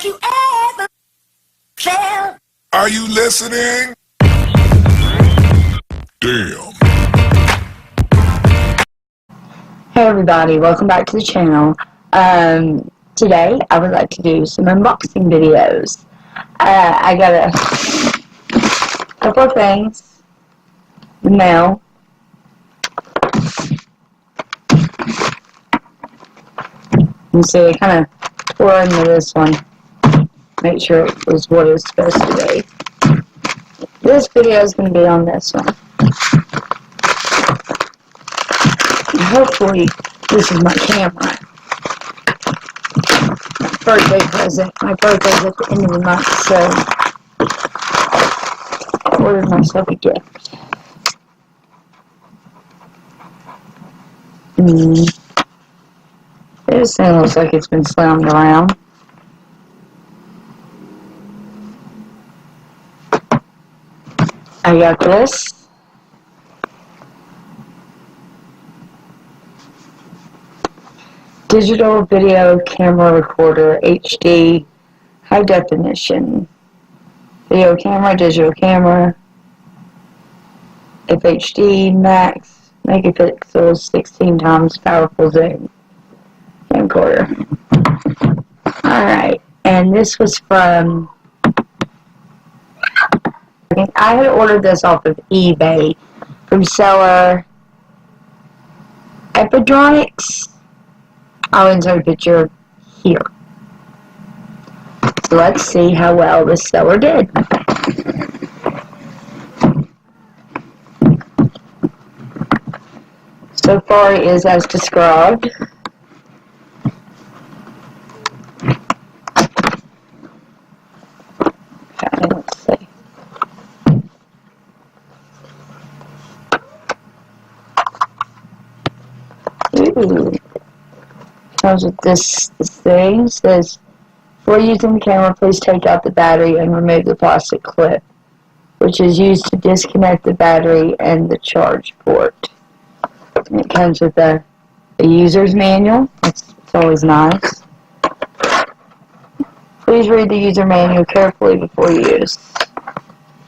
you ever felt? Are you listening? Damn. Hey everybody, welcome back to the channel. Today I would like to do some unboxing videos. I got a couple of things in the mail. And so I kind of tore into this one, make sure it was what it was supposed to be. This video is going to be on this one. And hopefully this is my camera. Birthday present. My birthday's at the end of the month, so I ordered myself a gift. This thing looks like it's been slammed around. I got this. Digital video camera recorder, HD, high definition. Video camera, digital camera, FHD, max, megapixels, 16 times powerful zoom. Camcorder. Alright, and this was from, I had ordered this off of eBay from seller Epadronics. I'll insert a picture here. So let's see how well this seller did. So far it is as described. Okay, let's see. Ooh. Comes with this thing. It says, before using the camera, please take out the battery and remove the plastic clip, which is used to disconnect the battery and the charge port. And it comes with a user's manual. It's always nice. Please read the user manual carefully before use.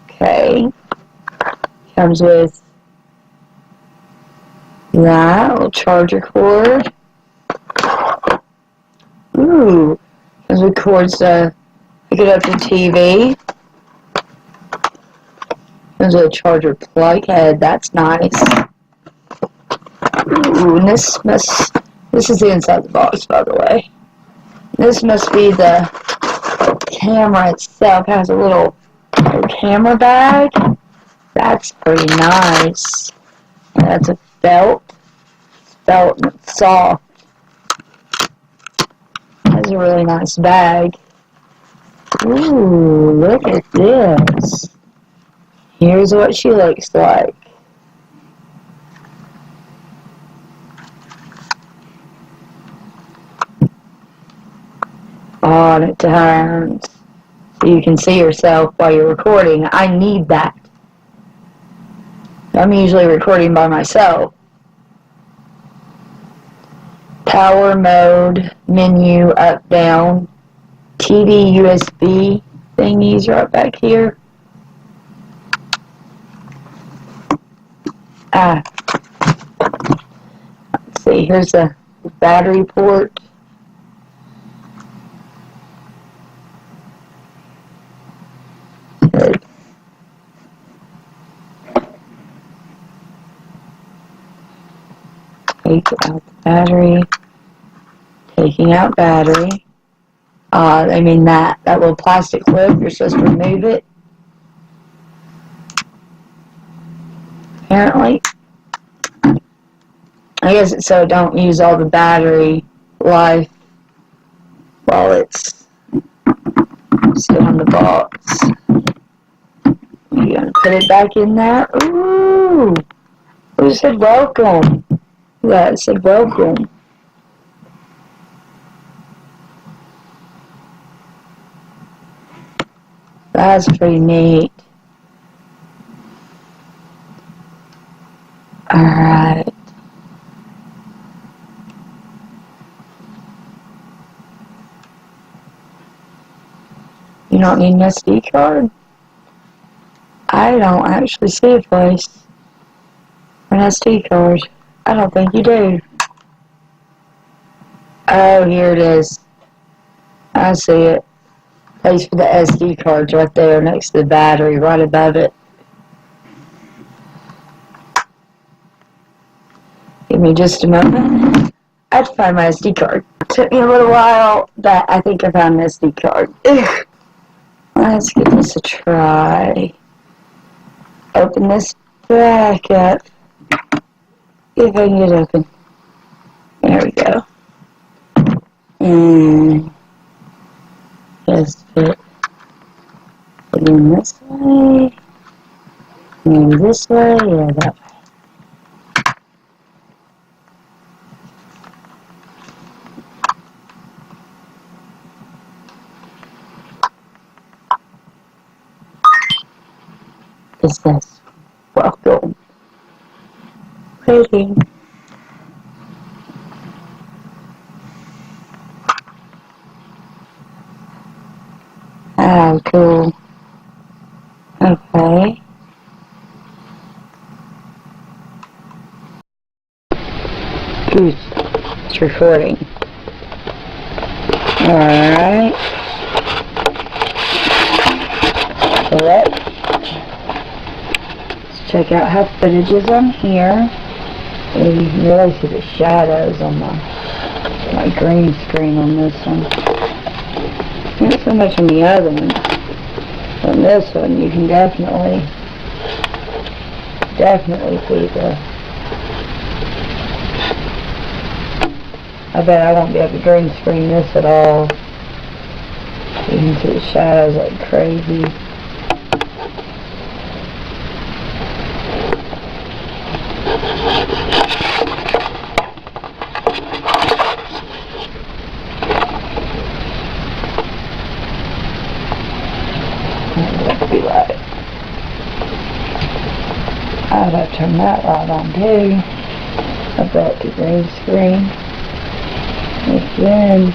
Okay. Comes with that little charger cord. Ooh, it records pick it up to TV. There's a charger plug head, that's nice. Ooh, and this is the inside of the box, by the way. This must be the camera itself. It has a little camera bag. That's pretty nice. And that's a belt. Belt and it's soft. That's a really nice bag. Ooh, look at this. Here's what she looks like. On it turns. So you can see yourself while you're recording. I need that. I'm usually recording by myself. Power mode, menu, up, down, TV, USB thingies right back here. Let's see, here's the battery port. Good. Take out the battery. Taking out battery. I mean that little plastic clip, you're supposed to remove it. Apparently. I guess it's so don't use all the battery life while it's still in the box. You're gonna put it back in there. Ooh! Who said welcome? Yeah, it said welcome. That's pretty neat. Alright. You don't need an SD card? I don't actually see a place for an SD card. I don't think you do. Oh, here it is. I see it. Place for the SD cards right there next to the battery, right above it. Give me just a moment. I have to find my SD card. It took me a little while, but I think I found an SD card. Let's give this a try. Open this back up. If I can get it open. There we go. And just fit it in this way. Maybe this way. Yeah, that way. It says, welcome. Waiting. Oh, cool. Okay. Ooh, it's recording. Alright. So let's check out how footage is on here. And you can really see the shadows on my green screen on this one. Not so much on the other one. On this one, you can definitely see the... I bet I won't be able to green screen this at all. You can see the shadows like crazy. Be light. I'd have to turn that light on too. I bet the green screen. Which then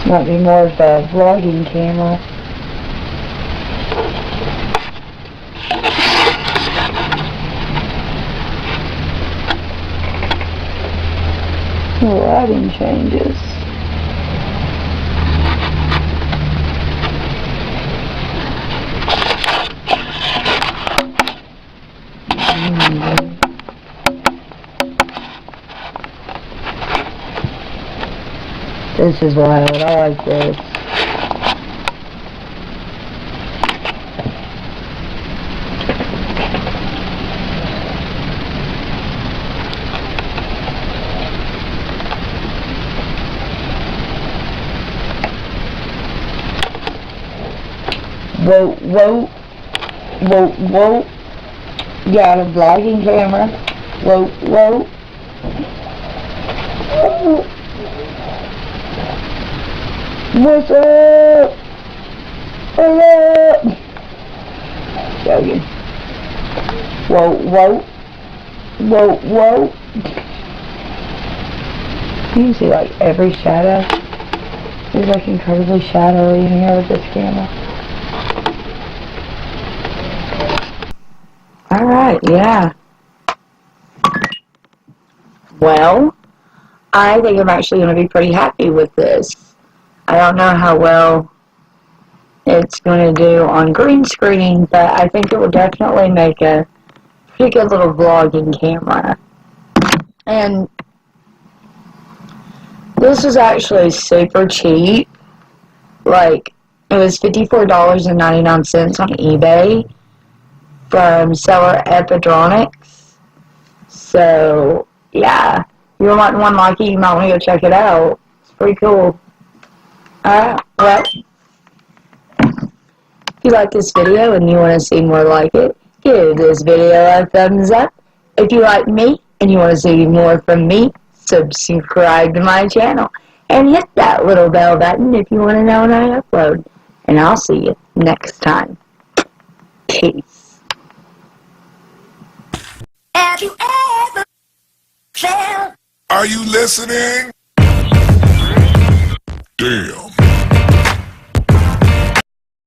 might be more of a vlogging camera. The lighting changes. This is wild. I like this. Whoa, whoa, whoa, whoa. Got a vlogging camera. Whoa, whoa. Whoa. What's up? What's up? Joking. Whoa, whoa. Whoa, whoa. You can see like every shadow. It's like incredibly shadowy in here with this camera. Alright, yeah. Well, I think I'm actually going to be pretty happy with this. I don't know how well it's going to do on green screen, but I think it will definitely make a pretty good little vlogging camera. And this is actually super cheap. Like, it was $54.99 on eBay from seller epadronics. So, yeah. If you're wanting one like it, you might want to go check it out. It's pretty cool. Alright, well, if you like this video and you want to see more like it, give this video a thumbs up. If you like me and you want to see more from me, subscribe to my channel. And hit that little bell button if you want to know when I upload. And I'll see you next time. Peace. Have you ever felt? Are you listening? Damn.